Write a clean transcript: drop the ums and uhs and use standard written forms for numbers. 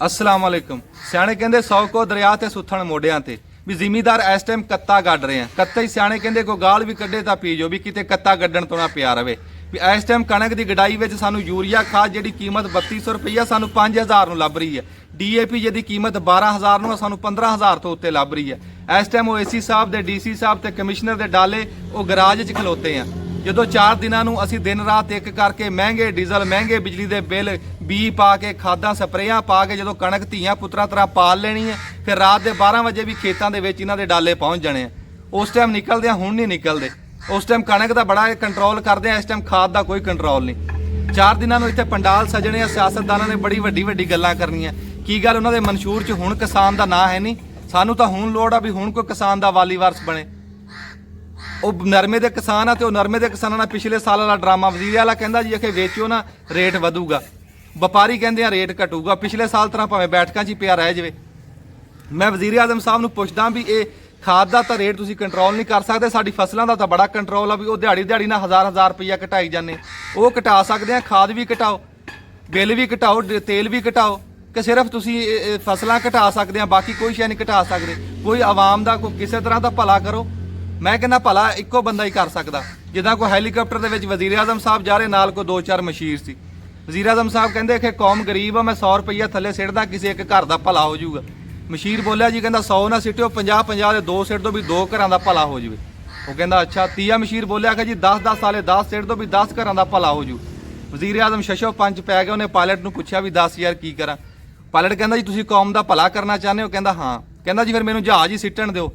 अस्सलाम वालेकुम। सियाणे कहंदे 100 को दरिया ते सुथण मोढियां ते भी ਜ਼ਿਮੀਦਾਰ ਇਸ ਟਾਈਮ ਕੱਤਾ ਗੱਡ ਰਹੇ ਆ। ਕੱਤਾ ਹੀ ਸਿਆਣੇ ਕਹਿੰਦੇ ਕੋਈ ਗਾਲ ਵੀ ਕੱਢੇ ਤਾਂ ਪੀ ਜੋ ਵੀ ਕਿਤੇ ਕੱਤਾ ਗੱਡਣ ਤੋਂ ਨਾ ਪਿਆ ਰਵੇ। ਵੀ ਇਸ ਟਾਈਮ ਕਣਕ ਦੀ ਗਡਾਈ ਵਿੱਚ ਸਾਨੂੰ ਯੂਰੀਆ ਖਾਦ ਜਿਹੜੀ ਕੀਮਤ 3200 ਰੁਪਈਆ ਸਾਨੂੰ 5000 ਨੂੰ ਲੱਭ ਰਹੀ ਹੈ। ਡੀਏਪੀ ਜਿਹਦੀ ਕੀਮਤ 12000 ਨੂੰ ਸਾਨੂੰ 15000 ਤੋਂ ਉੱਤੇ ਲੱਭ ਰਹੀ ਹੈ। ਇਸ ਟਾਈਮ ਉਹ ਏਸੀ ਸਾਹਿਬ ਦੇ ਡੀਸੀ ਸਾਹਿਬ ਤੇ ਕਮਿਸ਼ਨਰ ਦੇ ਡਾਲੇ ਉਹ ਗਰਾਜ 'ਚ ਖਲੋਤੇ ਆ। ਜਦੋਂ 4 ਦਿਨਾਂ ਨੂੰ ਅਸੀਂ ਦਿਨ ਰਾਤ ਇੱਕ ਕਰਕੇ ਮਹਿੰਗੇ ਡੀਜ਼ਲ ਮਹਿੰਗੇ ਬਿਜਲੀ ਦੇ ਬਿੱਲ ਬੀ ਪਾ ਕੇ ਖਾਦਾਂ ਸਪਰੇਆਂ ਪਾ ਕੇ ਜਦੋਂ ਕਣਕ ਧੀਆਂ ਪੁੱਤਰਾਂ ਤਰ੍ਹਾਂ ਪਾਲ ਲੈਣੀ ਹੈ ਫਿਰ ਰਾਤ ਦੇ 12 ਵਜੇ ਵੀ ਖੇਤਾਂ ਦੇ ਵਿੱਚ ਇਹਨਾਂ ਦੇ ਡਾਲੇ ਪਹੁੰਚ ਜਾਣੇ ਆ। ਉਸ ਟਾਈਮ ਨਿਕਲਦੇ ਆ, ਹੁਣ ਨਹੀਂ ਨਿਕਲਦੇ। ਉਸ ਟਾਈਮ ਕਣਕ ਦਾ ਬੜਾ ਕੰਟਰੋਲ ਕਰਦੇ ਆ, ਇਸ ਟਾਈਮ ਖਾਦ ਦਾ ਕੋਈ ਕੰਟਰੋਲ ਨਹੀਂ। 4 ਦਿਨਾਂ ਨੂੰ ਇੱਥੇ ਪੰਡਾਲ ਸਜਣੇ ਆ, ਸਿਆਸਤਦਾਨਾਂ ਨੇ ਬੜੀ ਵੱਡੀ ਗੱਲਾਂ ਕਰਨੀਆਂ। ਕੀ ਗੱਲ ਉਹਨਾਂ ਦੇ ਮਨਸ਼ੂਰ 'ਚ ਹੁਣ ਕਿਸਾਨ ਦਾ ਨਾਂ ਹੈ ਨਹੀਂ? ਸਾਨੂੰ ਤਾਂ ਹੁਣ ਲੋੜ ਆ ਵੀ ਹੁਣ ਕੋਈ ਕਿਸਾਨ ਦਾ ਵਾਲੀ ਵਾਰਸ ਬਣੇ। ਉਹ ਨਰਮੇ ਦੇ ਕਿਸਾਨ ਆ ਤੇ ਉਹ ਨਰਮੇ ਦੇ ਕਿਸਾਨਾਂ ਨਾਲ ਪਿਛਲੇ ਸਾਲ ਵਾਲਾ ਡਰਾਮਾ ਵਜ਼ੀਰ ਵਾਲਾ ਕਹਿੰਦਾ ਜੀ ਕਿ ਵੇਚੋ ਨਾ ਰੇਟ ਵਧੂਗਾ, ਵਪਾਰੀ ਕਹਿੰਦੇ ਆ ਰੇਟ ਘਟੂਗਾ। ਪਿਛਲੇ ਸਾਲ ਤਰ੍ਹਾਂ ਭਾਵੇਂ ਬੈਠਕਾਂ 'ਚ ਹੀ ਪਿਆ ਰਹਿ ਜਾਵੇ। ਮੈਂ ਵਜ਼ੀਰ ਆਜ਼ਮ ਸਾਹਿਬ ਨੂੰ ਪੁੱਛਦਾ ਵੀ ਇਹ ਖਾਦ ਦਾ ਤਾਂ ਰੇਟ ਤੁਸੀਂ ਕੰਟਰੋਲ ਨਹੀਂ ਕਰ ਸਕਦੇ, ਸਾਡੀ ਫਸਲਾਂ ਦਾ ਤਾਂ ਬੜਾ ਕੰਟਰੋਲ ਆ ਵੀ ਉਹ ਦਿਹਾੜੀ ਨਾਲ ਹਜ਼ਾਰ ਰੁਪਈਆ ਘਟਾਈ ਜਾਂਦੇ। ਉਹ ਘਟਾ ਸਕਦੇ ਆ, ਖਾਦ ਵੀ ਘਟਾਓ, ਬਿੱਲ ਵੀ ਘਟਾਓ, ਤੇਲ ਵੀ ਘਟਾਓ ਕਿ ਸਿਰਫ ਤੁਸੀਂ ਫਸਲਾਂ ਘਟਾ ਸਕਦੇ ਆ, ਬਾਕੀ ਕੋਈ ਸ਼ੈ ਨਹੀਂ ਘਟਾ ਸਕਦੇ। ਕੋਈ ਆਵਾਮ ਦਾ ਕੋਈ ਕਿਸੇ ਤਰ੍ਹਾਂ ਦਾ ਭਲਾ ਕਰੋ। ਮੈਂ ਕਹਿੰਦਾ ਭਲਾ ਇੱਕੋ ਬੰਦਾ ਹੀ ਕਰ ਸਕਦਾ। ਜਿੱਦਾਂ ਕੋਈ ਹੈਲੀਕਾਪਟਰ ਦੇ ਵਿੱਚ ਵਜ਼ੀਰ ਆਜ਼ਮ ਸਾਹਿਬ ਜਾ ਰਹੇ, ਨਾਲ ਕੋਈ 2-4 ਮਸ਼ੀਰ ਸੀ। ਵਜ਼ੀਰ ਆਜ਼ਮ ਸਾਹਿਬ ਕਹਿੰਦੇ ਕਿ ਕੌਮ ਗਰੀਬ ਆ, ਮੈਂ 100 ਰੁਪਈਆ ਥੱਲੇ ਸਿੱਟਦਾ ਕਿਸੇ ਇੱਕ ਘਰ ਦਾ ਭਲਾ ਹੋ ਜਾਊਗਾ। ਮਸ਼ੀਰ ਬੋਲਿਆ ਜੀ ਕਹਿੰਦਾ 100 ਨਾ ਸਿੱਟਿਓ, 50 ਦੇ 2 ਸਿੱਟ ਦੋ ਵੀ 2 ਘਰਾਂ ਦਾ ਭਲਾ ਹੋ ਜਾਵੇ। ਉਹ ਕਹਿੰਦਾ ਅੱਛਾ। ਤੀਆ ਮਸ਼ੀਰ ਬੋਲਿਆ ਕਿ ਜੀ 10 ਸਾਲੇ 10 ਸਿੱਟ ਦੋ ਵੀ 10 ਘਰਾਂ ਦਾ ਭਲਾ ਹੋ ਜੂ। ਵਜ਼ੀਰ ਆਜ਼ਮ ਸ਼ਸ਼ੋ ਪੰਜ ਪੈ ਗਿਆ। ਉਹਨੇ ਪਾਇਲਟ ਨੂੰ ਪੁੱਛਿਆ ਵੀ ਦੱਸ ਯਾਰ ਕੀ ਕਰਾਂ। ਪਾਇਲਟ ਕਹਿੰਦਾ ਜੀ ਤੁਸੀਂ ਕੌਮ ਦਾ ਭਲਾ ਕਰਨਾ ਚਾਹੁੰਦੇ ਹੋ? ਕਹਿੰਦਾ ਹਾਂ। ਕਹਿੰਦਾ ਜੀ ਫਿਰ ਮੈਨੂੰ ਜਹਾਜ਼ ਹੀ ਸਿੱਟਣ ਦਿਓ।